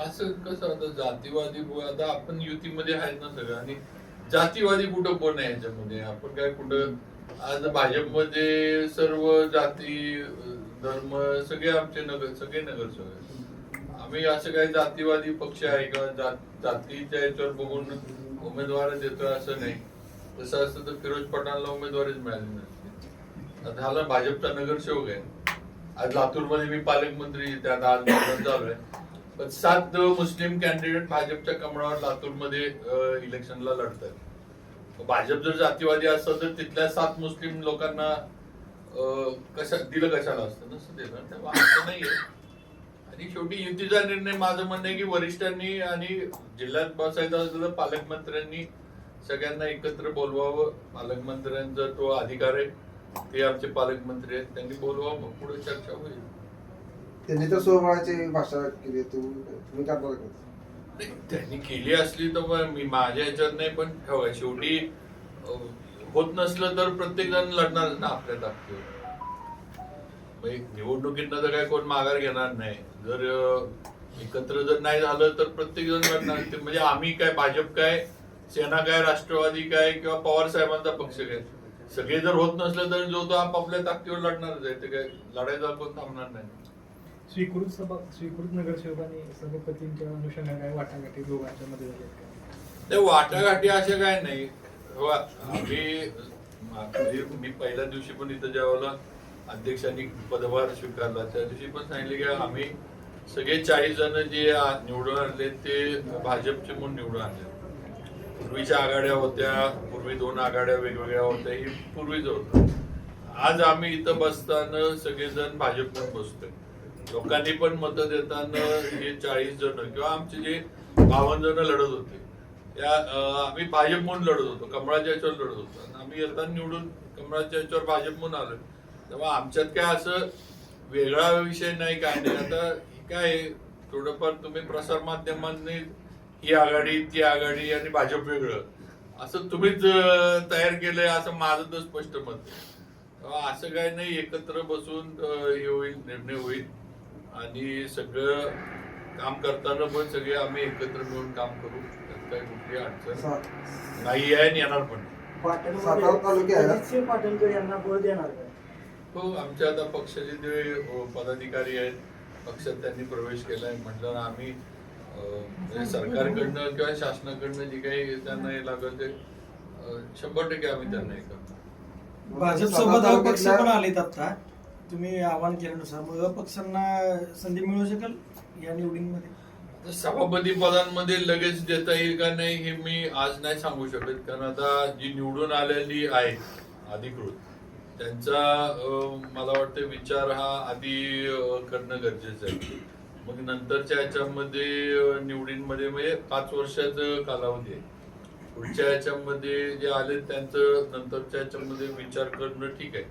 असं कसं आता जातीवादी आता आपण युतीमध्ये आहेत ना सगळं, आणि जातीवादी कुठं कोण आहे याच्यामध्ये? आपण काय कुठं आज भाजपमध्ये सर्व जाती धर्म सगळे आमचे सगळे नगरसेवक आहेत. आम्ही असं काही जातीवादी पक्ष आहे किंवा जातीच्या याच्यावर बघून उमेदवार देतोय असं नाही. तसं असतं तर फिरोज पठाणला उमेदवारीच मिळाली नसती. झाला भाजपचा नगरसेवक आहे. आज लातूरमध्ये मी पालकमंत्री, त्यात आज मतदान चालू आहे. पण 7 मुस्लिम कॅन्डिडेट भाजपच्या कमळावर लातूरमध्ये इलेक्शनला लढतात. भाजप जर जातीवादी असतं तर तिथल्या 7 मुस्लिम लोकांना कशा दिलं, कशाला असतं? नसतं दिलं. तेव्हा असं नाहीये. आणि शेवटी युतीचा निर्णय, माझं म्हणणं आहे की वरिष्ठांनी आणि जिल्ह्यात बसायचं असलं तर पालकमंत्र्यांनी सगळ्यांना एकत्र बोलवावं. पालकमंत्र्यांचा तो अधिकार आहे, ते आमचे पालकमंत्री आहेत, त्यांनी बोलवावं, मग पुढे चर्चा होईल. त्यांनी तर सोहळ्याची भाषा केली, तुम्ही करणार का? त्यांनी केली असली तर मग मी माझ्या ह्याच्यात नाही, पण ठेवा शेवटी होत नसलं तर प्रत्येक जण लढणार ना आपल्या ताकदीवर. निवडणुकीतनं तर काय कोण माघार घेणार नाही. जर एकत्र जर नाही झालं तर प्रत्येक जण लढणार. म्हणजे आम्ही काय, भाजप काय, सेना काय, राष्ट्रवादी काय किंवा पवार साहेबांचा पक्ष काय, सगळे जर होत नसलं तर जो तो आपापल्या ताकदीवर लढणारच आहे. ते काय लढायचा कोण थांबणार नाही. स्वीकृत नगरसेवक आणि सभापतींच्या अनुषंगाने काय वाटाघाटी दोघांच्या मध्ये झाल्या का? ते वाटाघाटी अशा काय नाही. आम्ही मी पहिल्या दिवशी पण इथं ज्यावेळेला अध्यक्षांनी पदभार स्वीकारला त्या दिवशी पण सांगितले की आम्ही सगळे 40 जण जे निवडून आणले ते भाजपचे म्हणून निवडून आणले. पूर्वीच्या आघाड्या होत्या, पूर्वी 2 आघाड्या वेगवेगळ्या होत्या, ही पूर्वीच होतं. आज आम्ही इथं बसताना सगळेजण भाजप म्हणून बसतोय. लोकांनी पण मतं देताना हे 40 जण किंवा आमचे जे 52 जण लढत होते त्या आम्ही भाजप म्हणून लढत होतो, कमळाच्या याच्यावर लढत होतो. आणि आम्ही येताना निवडून कमळाच्या याच्यावर भाजप म्हणून आलो. तेव्हा आमच्यात काय असं वेगळा विषय नाही, काय नाही. आता काय थोडंफार तुम्ही प्रसार माध्यमांनी ही आघाडी ती आघाडी आणि भाजप वेगळं असं तुम्हीच तयार केलंय असं माझं तर स्पष्ट मत आहे. तेव्हा असं काय नाही, एकत्र बसून हे होईल, निर्णय होईल. आणि सगळं काम करताना पण सगळे आम्ही एकत्र मिळून काम करू. त्यात काही कुठली अडचण नाही आहे आणि येणार पण. पाटणकर यांना बळ देणार का? हो, आमच्या आता पक्षाचे जे पदाधिकारी आहेत, पक्षात त्यांनी प्रवेश केलाय म्हटलं आम्ही म्हणजे सरकारकडनं किंवा शासनाकडनं जे काही त्यांना हे लागलं ते 100% आम्ही त्यांना हे करतो. भाजप सोबत पक्ष पण आलेत आता, तुम्ही आवाहन केल्यानुसार मग पक्षांना संधी मिळू शकेल या निवडीमध्ये? सभापती पदांमध्ये लगेच देता येईल का नाही हे मी आज नाही सांगू शकत, कारण आता जी निवडून आलेली आहे अधिकृत त्यांचा मला वाटतं विचार हा आधी करणं गरजेचं आहे. मग नंतरच्या याच्यामध्ये निवडींमध्ये म्हणजे 5 वर्षाचा कालावधी आहे. पुढच्या याच्यामध्ये जे आले त्यांचं नंतरच्या याच्यामध्ये विचार करणं ठीक आहे.